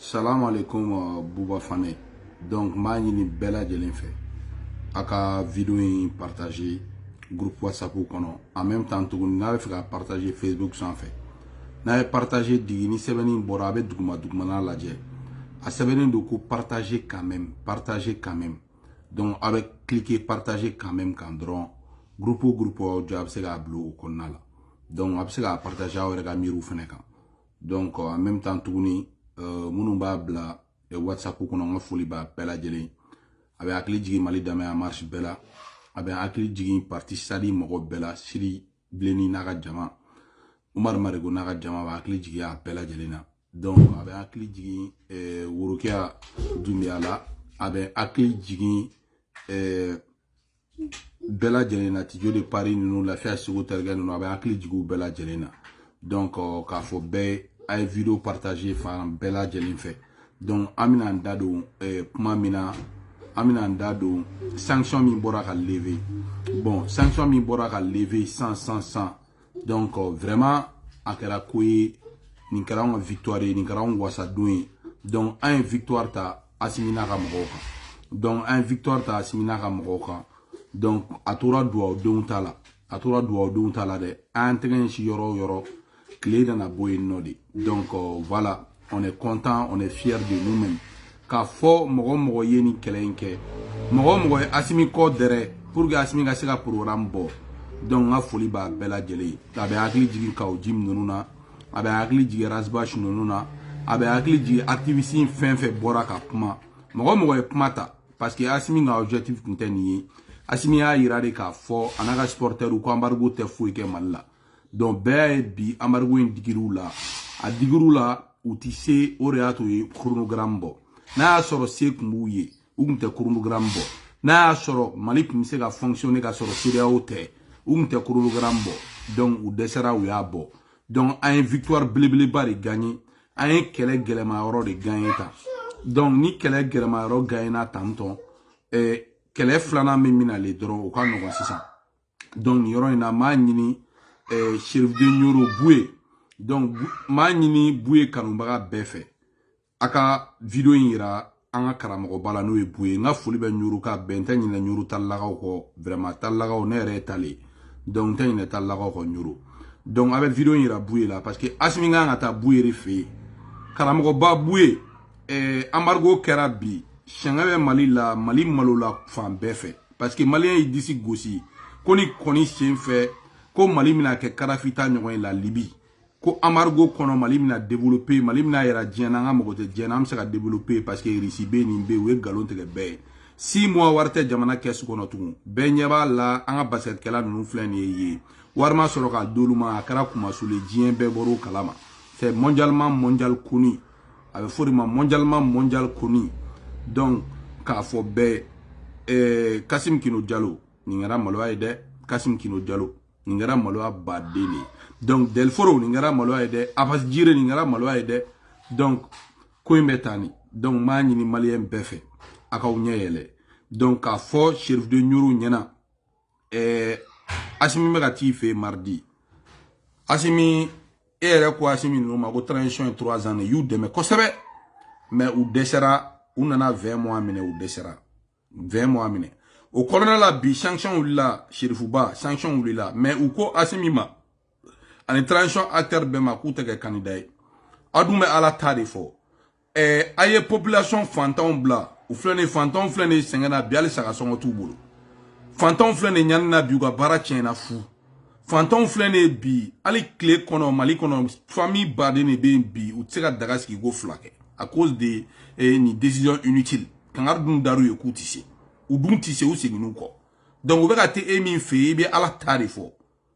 Salam alaikum Bouba Fane. Donc, je bella de l'infé. Aka vidéo partagé groupe WhatsApp ou kono. En même temps, tu n'avez fait partager Facebook sans fait. N'avez partagé digini sebeni borabe dugma na ladje. A sebeni doku partager quand même, Donc, avec cliquer partager quand même quand drone. Groupe job c'est la blue ou konala. Donc, après ça partager avec la miru feneka. Donc, en même temps, tu munu b'a bila WhatsApp kɔnɔ n ka foli b'a bɛɛ lajɛlen a bɛ hakili jigin Mali danbeya marche bɛɛ la a bɛ hakili jigin parti sali mɔgɔ bɛɛ la Siri Bilenni n'a ka jama Umar Marigo n'a ka jama b'a hakili jigin a bɛɛ lajɛlen na donc a bɛ hakili jigin Worokiya Dunbiya la a bɛ hakili jigin bɛɛ lajɛlen na Tijo de Paris ninnu Lafiya Seko terikɛ ninnu a bɛ hakili jigin u bɛɛ lajɛlen na donc k'a fɔ bɛɛ a ye vidéo partager fan bɛɛ lajɛlen fɛ donc an bɛna an da don kuma min na an bɛna an da don sanction min bɔra ka lever bon sanction min bɔra ka lever sans donc vraiment a kɛra ko ye nin kɛra anw ka victoire ye nin kɛra anw wasadon ye donc an ye victoire ta Asimi n'a ka mɔgɔw kan donc an ye victoire ta Asimi n'a ka mɔgɔw kan donc a tora duwawudenw ta la dɛ an tɛgɛ ɲɛsin yɔrɔ o yɔrɔ clé dans la boîte. Donc voilà, on est content, on est fiers de nous-mêmes. Car fort mogo yeni kelenke. Mogo Asimi ko dere pour que Asimi ga sega programme bo. Donc nga foli ba bela jeli. Abe akli jigi ka jim nununa, abe akli jigi rasbash nununa, abe akli jigi activiste fin bora ka kuma. Mogo e pumata parce que Asimi nga objectif kunteni. Asimi a irade ka fort anaga supporter ou ko embargo te fouike malla. Donc bɛɛ bi embargo in digiru la a digiru la u ti se o de y'a to ye chronogramme bɔ n'a y'a sɔrɔ se kun b'u ye u kun tɛ chronogramme bɔ n'a y'a sɔrɔ Mali kun bɛ se ka fonctionner ka sɔrɔ CEDEAO tɛ u kun tɛ chronogramme bɔ donc u dɛsɛra u y'a bɔ donc an ye victoire belebeleba de gagné an ye kɛlɛ gɛlɛma yɔrɔ de gagné ta donc ni kɛlɛ gɛlɛma yɔrɔ gagné na tantɔn kɛlɛ filanan min bɛna le dɔrɔn o ka nɔgɔn sisan donc nin yɔrɔ in na m'a ɲini Chérif de Nyoro Boué donc m'a ɲini Boué kanubaga bɛɛ fɛ a ka vidéo in yira an ka karamɔgɔba la n'o ye Boué n ka foli bɛ Nyoro ka bɛn n tɛ ɲinɛ Nyoro talilakaw kɔ vraiment talilakaw ne yɛrɛ ye tale donc n tɛ ɲinɛ talilakaw kɔ Nyoro donc a bɛ vidéo in yira Boué la parce que Asimi kan ka taa Boué de fɛ yen karamɔgɔba Boué embargo kɛra bi sɛngɛ bɛ Mali la Mali malo la fan bɛɛ fɛ parce que maliyɛn y'i disi gosi ko ni kɔni sen fɛ ko Mali mina kɛ karafita ɲɔgɔn ye la Libi ko embargo kɔnɔ Mali mina développer Mali mina yɛrɛ diɲɛ na an ka mɔgɔ tɛ diɲɛ na an bɛ se ka développer parce que Russie bɛ nin bɛ u ye nkalon tigɛ bɛɛ ye 6 mois wari tɛ jamana kɛsu kɔnɔ tugun bɛɛ ɲɛ b'a la an ka basketkɛla ninnu filɛ nin ye wari ma sɔrɔ ka d'olu ma a kɛra kumasuli diɲɛ bɛɛ bɔra o kalama c'est mondial connu a bɛ fɔ de ma mondial connu donc k'a fɔ bɛɛ Kassim Kino Diallo nin kɛra maloya ye dɛ Kassim Kino Diallo nin kɛra maloya baden de donc Delforo nin kɛra maloya ye dɛ Abbas Jire nin kɛra maloya ye dɛ donc ko in bɛ tan ni donc m'a ɲini maliyɛn bɛɛ fɛ a k'aw ɲɛ yɛlɛ donc k'a fɔ Chérif de Nyoro ɲɛna Asimi bɛ ka t'i fɛ mardi Asimi e yɛrɛ ko Asimi ninnu ma ko transition ye 3 ans de y'u dɛmɛ kosɛbɛ mais u dɛsɛra u nana 20 mois minɛ u dɛsɛra 20 mois minɛ o kɔnɔna la bi sanction wulila Chérifuba sanction wulila mais u ko Asimi ma ani transition acteur bɛɛ ma k'u tɛ kɛ candidat ye a dun bɛ ala ta de fɔ a ye population fantanw bila u filɛ nin fantanw filɛ nin sɛgɛn na bi hali saga sɔngɔ t'u bolo fantanw filɛ nin ɲani na bi u ka baara tiɲɛna fu fantanw filɛ nin bi hali tile kɔnɔ Mali kɔnɔ famille baden de bɛ yen bi u tɛ se ka daga sigi ko 2 kɛ à cause de nin décision inutile kangari dun dar'u ye k'u tɛ se u dun tɛ se u seginn'u kɔ donc u bɛ ka te e min fɛ i bɛ ala ta de fɔ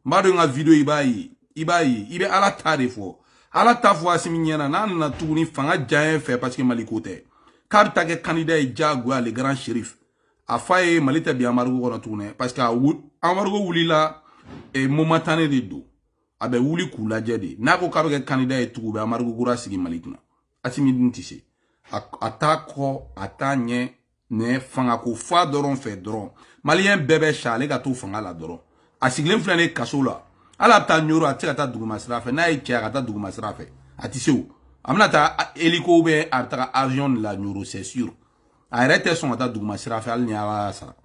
n b'a dɔn ka vidéo i b'a ye i bɛ ala ta de fɔ ala ta fɔ Asimi ɲɛna n'a nana tuguni fanga diya fɛ parce que Mali ko tɛ k'a bɛ taa kɛ candidat ye diyagoya le grand shérif a fa ye Mali tɛ bi embargo kɔnɔ tuguni parce que embargo wulila momentané de don a bɛ wuli k'u lajɛ de n'a ko k'a bɛ kɛ candidat ye tugun u bɛ embargo kura sigi Mali kunna Asimi dun tɛ se a t'a kɔ a t'a ɲɛ ne fanga ko fa dɔrɔn fɛ dɔrɔn maliyɛn bɛɛ bɛ sa ale ka to fanga la dɔrɔn a sigilen filɛ nin kaso la ala bɛ taa Nyoro a tɛ se ka taa duguma sira fɛ n'a ye cɛ a ka taa duguma sira fɛ a tɛ se o amna ta hélico be ta avion la neuro c'est sûr arrêtez son ata duguma sira fa al nyawa sa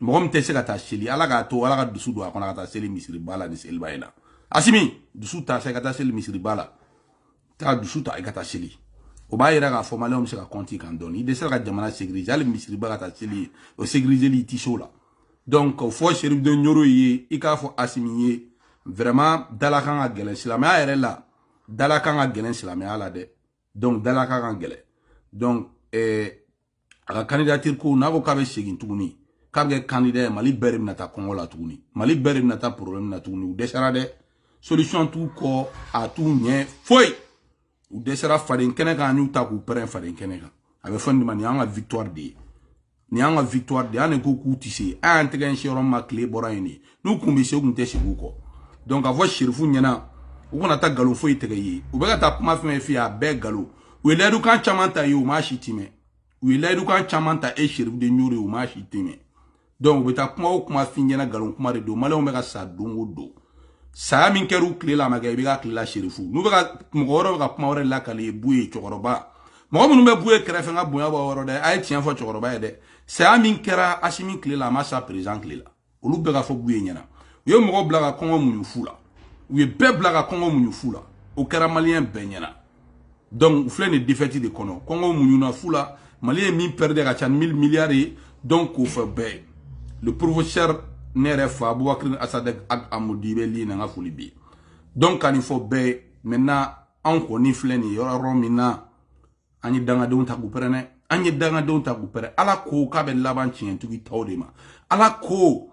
mo gom tese ka ta sheli ala ka to ala ka dusu do akona ka ta seli misiri bala ni sel bayina asimi dusu ta se ka ta seli misiri bala ta dusu ta ka ta seli o ba yira ka fo male on se ka konti kan doni ide se ka jamana sécurité al misiri bala ta seli o sécuriser li tisho la donc fo shérif de nyoro yi ika fo asimi yi vraiment dala kan ga gelen silama yere la dala kan ga gelen silama ala de donc dala kan ga gelen donc a candidature ko na ko ka be segin tuguni ka be candidat mali bere na ta Congo la tuguni mali bere na ta problème na tuguni u desara de solution tout ko a tout nye foi u desara faden kene kan ñu ta ku pren faden kene kan abe fondi man yanga victoire de ni yanga victoire de ane ko ku tisi a antegen cheron ma clé borayni nu kumbi se gunte sigu ko donc avo shirifu nyana u kona ta galo foi tege yi u be ka ta kuma fme fi a be galo u ledu kan chamanta yi u ma shitime u ledu kan chamanta e shirifu de nyuri u ma shitime donc beta kuma o kuma finjena galon kuma de do mala o mega sa dongo do sa min keru kle la maga bi ga kle la sherifu nu bega mugoro ga kuma ore la kale buye chokoroba mo mu be buye krefe nga buya ba woro de ay tien fo chokoroba de sa min kera asimi kle la ma sa président kle la o lu bega fo buye nyana yo mo blaga kongo mu fula we be blaga kongo mu fula o kera malien benyana donc fle ne défaite de kono kongo mu na fula malien min perdre ga chan 1000 milliards donc ko fa be le professeur Nerefa Aboubakar Assadek ak Amoudibe li na folibi donc kan il faut be maintenant en ko ni fleni yoro mina ani danga don ta guprene ani danga don ta gupere ala ko ka be laban cien tugi tawdema ala ko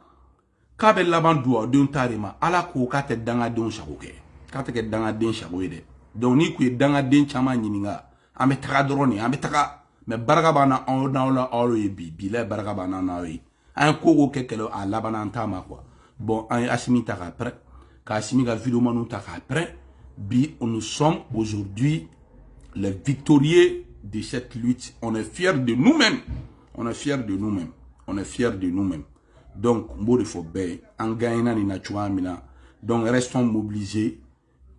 ka be laban duwa don tarima ala ko ka te danga don shakoke ka te ke danga den shakoide donc ni ku danga den chama nyininga ambe taka drone ambe taka me baraka bana on na olo yebi bile baraka bana na wi un kogo kekelo a labananta ma quoi bon un asimi ta après ka asimi ga vidéo manu ta après bi nous sommes aujourd'hui les victorieux de cette lutte on est fiers de nous-mêmes on est fiers de nous-mêmes on est fiers de nous-mêmes donc mbo faut be en gagnant ni na chuamina donc restons mobilisés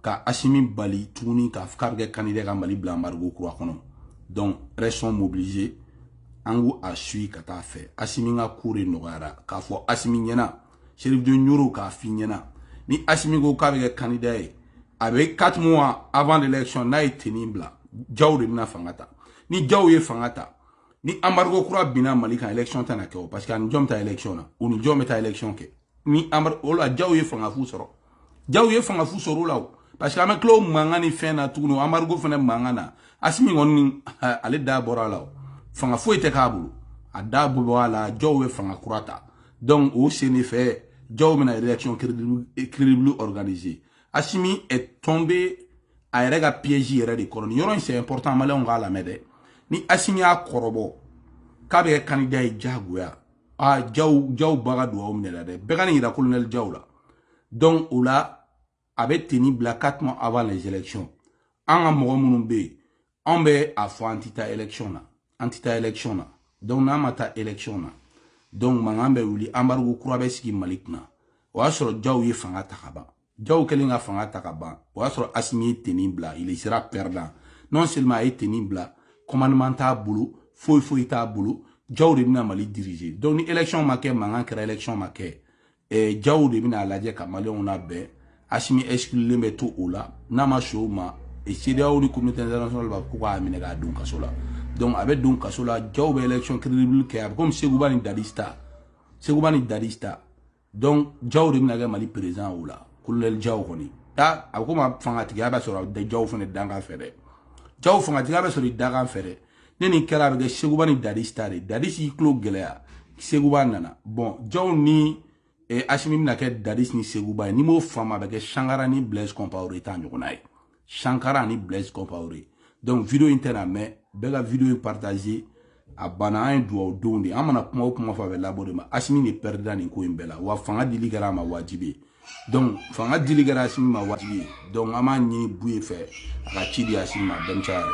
ka asimi bali tuni ka fkarge candidat ga mali blanc margo croix kono donc restons mobilisés angu asui kata fe asimi nga kure nogara ka fo asimi nyena chérif de nyoro ka fi nyena ni asimi go ka be candidat avec 4 mois avant l'élection na etenible jawre na fangata ni jawye fangata ni embargo kura bina malika élection ta na ko parce que an jom ta élection na uni jom ta élection ke ni ambar ola jawye fanga fu soro law parce que ameklo mangani fena tuno embargo fena mangana asimi ngoni ale da bora law fanga fo ete kabulu adabu wala jowe fanga kurata donc au sénéfé jowe na élection crédible organisée asimi est tombé à rega piège de coloni yoron c'est important malé on la mede ni asimi a korobo kabe candidat jaguya a jaw baga do o mnela de begani ira colonel jawla donc oula avait tenu 4 mois avant les élections en mo munumbe on be a fo antita élection na antita élection na donc na mata élection na donc mangambe wuli ambargo kurabe sigi malikna o asoro jaw ye fanga takaba jaw kelinga fanga takaba o asoro asimi tenibla il sera perdant non seulement est tenibla commandement ta bulu foi ta bulu jaw de bina mali diriger donc ni élection make manga kera élection make e jaw de bina laje ka mali on a be asimi exclure me to ola na ma show ma et c'est là où le communauté internationale va pouvoir amener la donc kasola donc avec donc kasola jaw be élection crédible que comme Ségoubani Dadista donc jaw de bina mali président ola kulel jaw koni ta akoma fanga tiga ba sura de jaw fene danga fere jaw fanga tiga ba sura danga fere neni kala be Ségoubani Dadista de Dadisi klo gelea Ségoubani nana bon jaw ni e asimi na ke Dadis ni Ségoubani ni mo fama be ke Sankara ni Blaise Compaoré ta nyokonai Sankara ni Blaise Compaoré donc vidéo interne mais bega vidéo partager a bana un doigt donde amana kuma fa be labore ma asimi ni perdant ni ko imbela wa fanga diligara ma wajibi donc fanga diligara asimi ma wajibi donc ama ni buye fe aka chidi asimi ma demchare